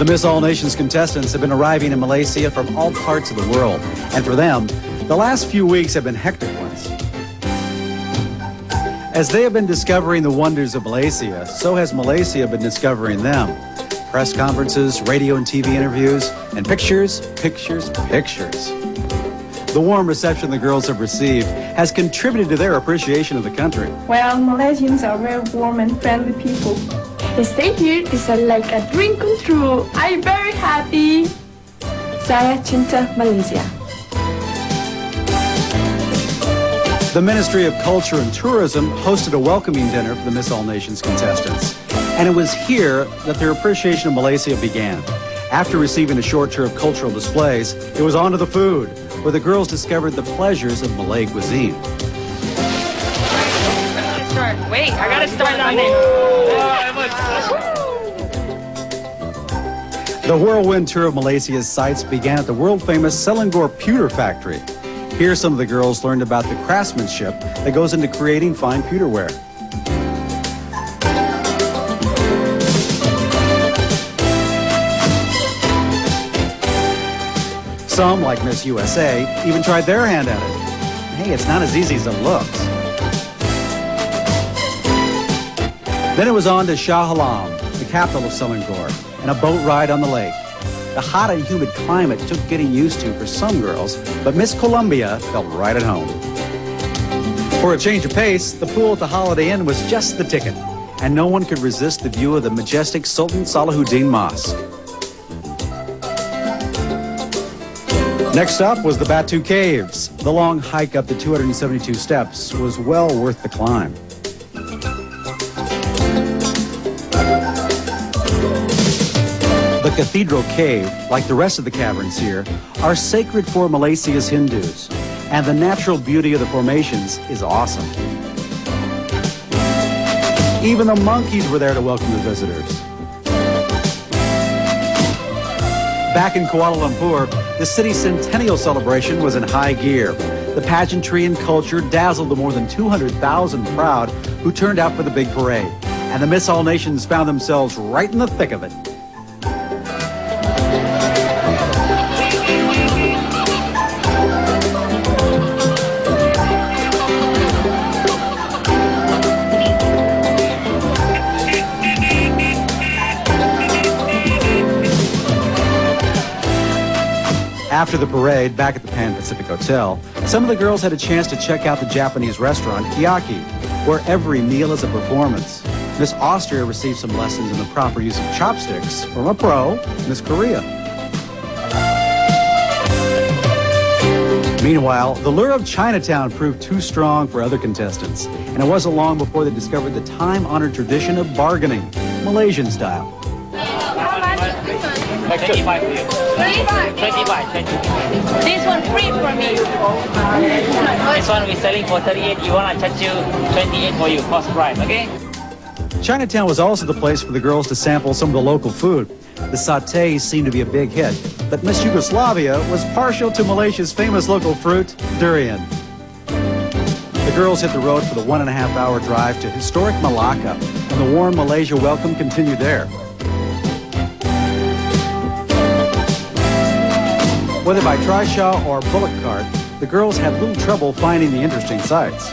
The Miss All Nations contestants have been arriving in Malaysia from all parts of the world. And for them, the last few weeks have been hectic ones. As they have been discovering the wonders of Malaysia, so has Malaysia been discovering them. Press conferences, radio and TV interviews, and pictures, pictures, pictures. The warm reception the girls have received has contributed to their appreciation of the country. Well, Malaysians are very warm and friendly people. The stay here is like a dream come true. I'm very happy. Saya cinta Malaysia. The Ministry of Culture and Tourism hosted a welcoming dinner for the Miss All Nations contestants. And it was here that their appreciation of Malaysia began. After receiving a short tour of cultural displays, it was on to the food, where the girls discovered the pleasures of Malay cuisine. Wait, I gotta start on it. The whirlwind tour of Malaysia's sights began at the world-famous Selangor pewter factory. Here, some of the girls learned about the craftsmanship that goes into creating fine pewterware. Some, like Miss USA, even tried their hand at it. Hey, it's not as easy as it looks. Then it was on to Shah Alam, the capital of Selangor, and a boat ride on the lake. The hot and humid climate took getting used to for some girls, but Miss Colombia felt right at home. For a change of pace, the pool at the Holiday Inn was just the ticket, and no one could resist the view of the majestic Sultan Salahuddin Mosque. Next up was the Batu Caves. The long hike up the 272 steps was well worth the climb. The Cathedral Cave, like the rest of the caverns here, are sacred for Malaysia's Hindus, and the natural beauty of the formations is awesome. Even the monkeys were there to welcome the visitors. Back in Kuala Lumpur, the city's centennial celebration was in high gear. The pageantry and culture dazzled the more than 200,000 crowd who turned out for the big parade. And the Miss All Nations found themselves right in the thick of it. After the parade, back at the Pan Pacific Hotel, some of the girls had a chance to check out the Japanese restaurant Kiyaki, where every meal is a performance. Miss Austria received some lessons in the proper use of chopsticks from a pro, Miss Korea. Meanwhile, the lure of Chinatown proved too strong for other contestants, and it wasn't long before they discovered the time-honored tradition of bargaining, Malaysian style. 25 for you. 25. 25. This one free for me. This one we're selling for 38. You want to charge you 28 for you, cost price, okay? Chinatown was also the place for the girls to sample some of the local food. The satay seemed to be a big hit, but Miss Yugoslavia was partial to Malaysia's famous local fruit, durian. The girls hit the road for the 1.5-hour drive to historic Malacca, and the warm Malaysia welcome continued there. Whether by trishaw or bullock cart, the girls had little trouble finding the interesting sights.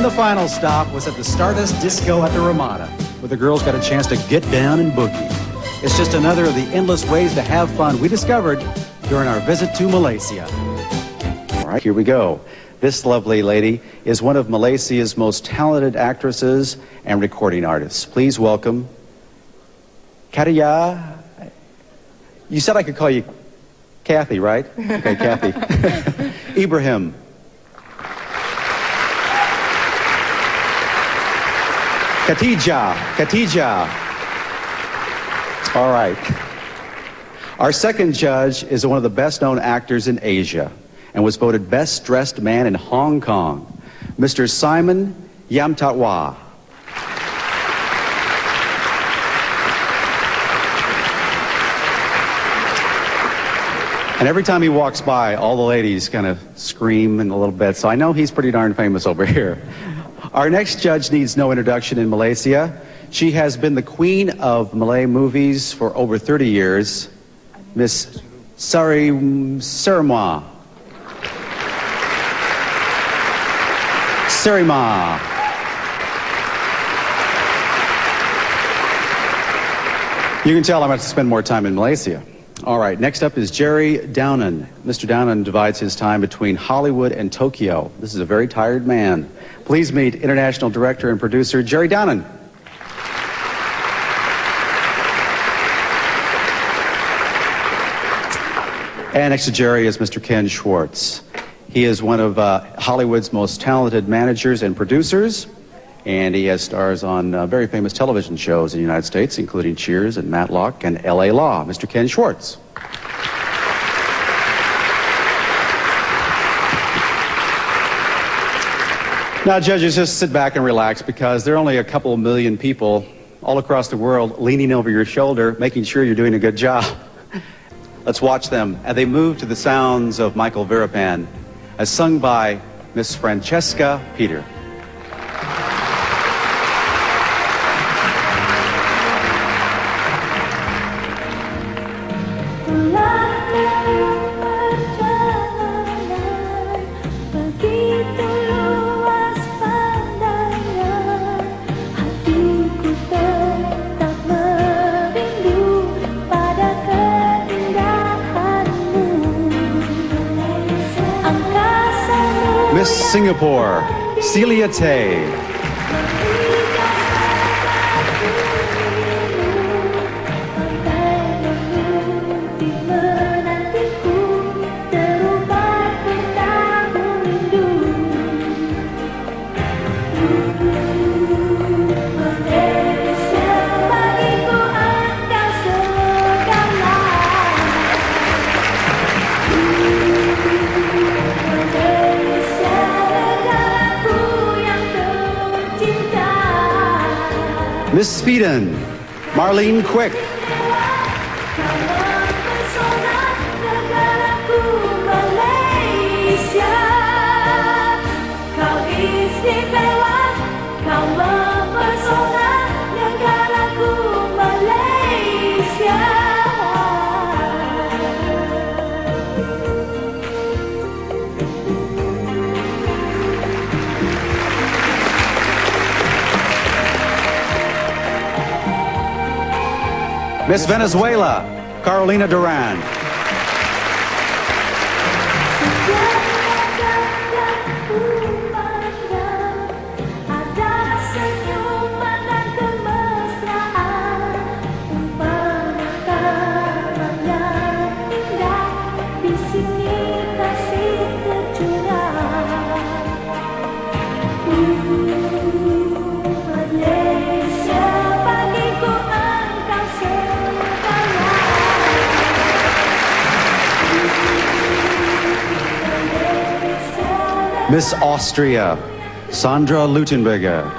The final stop was at the Stardust Disco at the Ramada, where the girls got a chance to get down and boogie. It's just another of the endless ways to have fun we discovered during our visit to Malaysia. All right, here we go. This lovely lady is one of Malaysia's most talented actresses and recording artists. Please welcome Katia. You said I could call you Kathy, right? Okay, Kathy. Ibrahim. Khatijah. All right. Our second judge is one of the best-known actors in Asia. and was voted Best Dressed Man in Hong Kong, Mr. Simon Yamtatwa. And every time he walks by, all the ladies kind of scream in a little bit, so I know he's pretty darn famous over here. Our next judge needs no introduction in Malaysia. She has been the queen of Malay movies for over 30 years, Miss Sarimwa. Sarima. You can tell I'm going to spend more time in Malaysia. All right, next up is Jerry Downen. Mr. Downen divides his time between Hollywood and Tokyo. This is a very tired man. Please meet international director and producer Jerry Downen. And next to Jerry is Mr. Ken Schwartz. He is one of Hollywood's most talented managers and producers, and he has stars on very famous television shows in the United States, including Cheers and Matlock and L.A. Law. Mr. Ken Schwartz. Now, judges, just sit back and relax, because there are only a couple million people all across the world leaning over your shoulder, making sure you're doing a good job. Let's watch them as they move to the sounds of Michael Virapan, as sung by Miss Francesca Peter. Miss Singapore, Celia Tay. Miss Sweden, Marlene Quick. Miss Venezuela, Carolina Duran. Miss Austria, Sandra Lutenberger.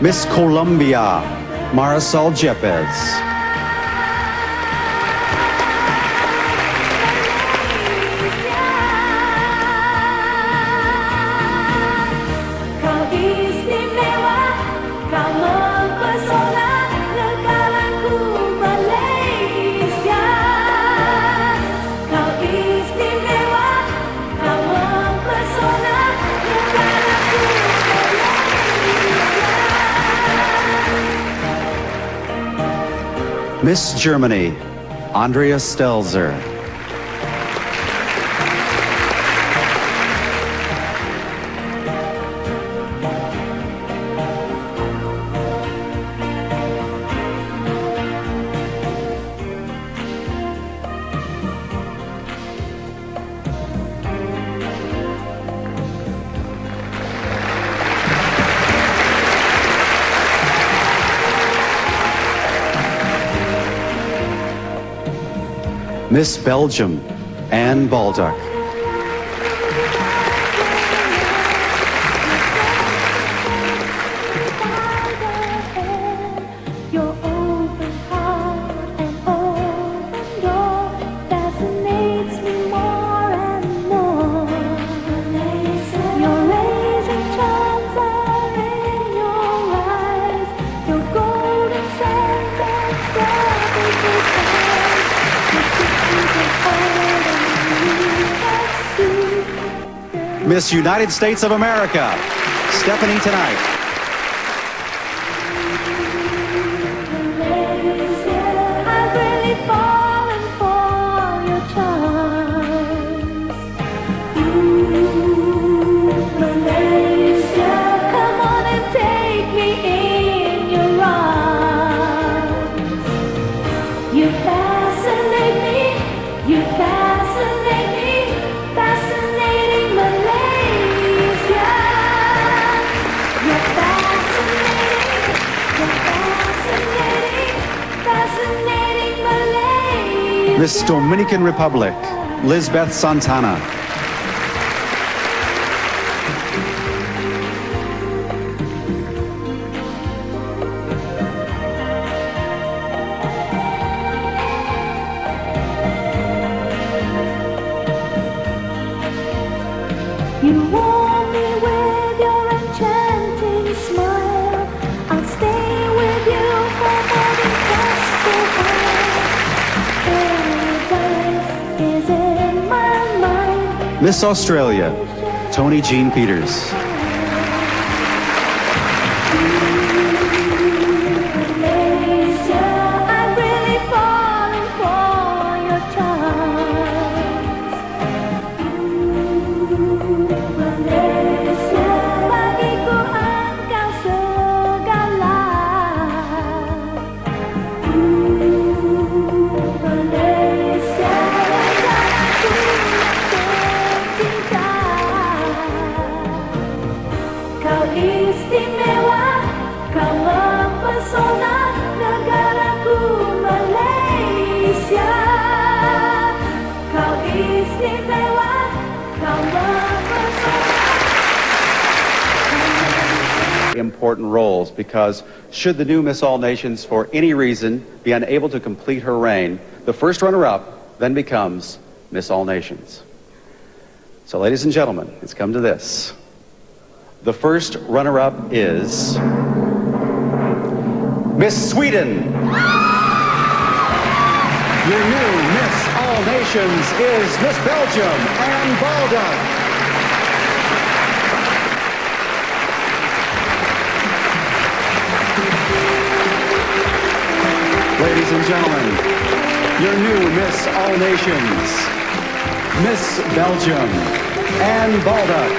Miss Colombia, Marisol Yepes. Miss Germany, Andrea Stelzer. Miss Belgium, Anne Baldock. Your open heart and open door fascinates me more and more. Your raging charms are in your eyes. Your golden sands and tropical skies. Miss United States of America, Stephanie Tonight. I've really fallen for your charms. Malaysia, come on and take me in your arms. You fascinate me, you fascinate me, fascinating Malaysia. You're fascinating, fascinating Malaysia. Miss Dominican Republic, Lisbeth Santana. You warm me with your enchanting smile. I'll stay with you for more than just a while. Paradise is in my mind. Miss Australia, Tony Jean Peters. Malaysia, I'm really falling for your charms. Malaysia, bagiku engkau segala. Malaysia, negaraku yang tercinta. Kau istimewa, kau mempesona, negaraku Malaysia. Kau istimewa, kau mempesona. Important roles, because should the new Miss All Nations for any reason be unable to complete her reign, the first runner-up then becomes Miss All Nations. So ladies and gentlemen, it's come to this. The first runner-up is Miss Sweden. Your new Miss All Nations is Miss Belgium, Anne Baldock. Ladies and gentlemen, your new Miss All Nations, Miss Belgium, Anne Baldock.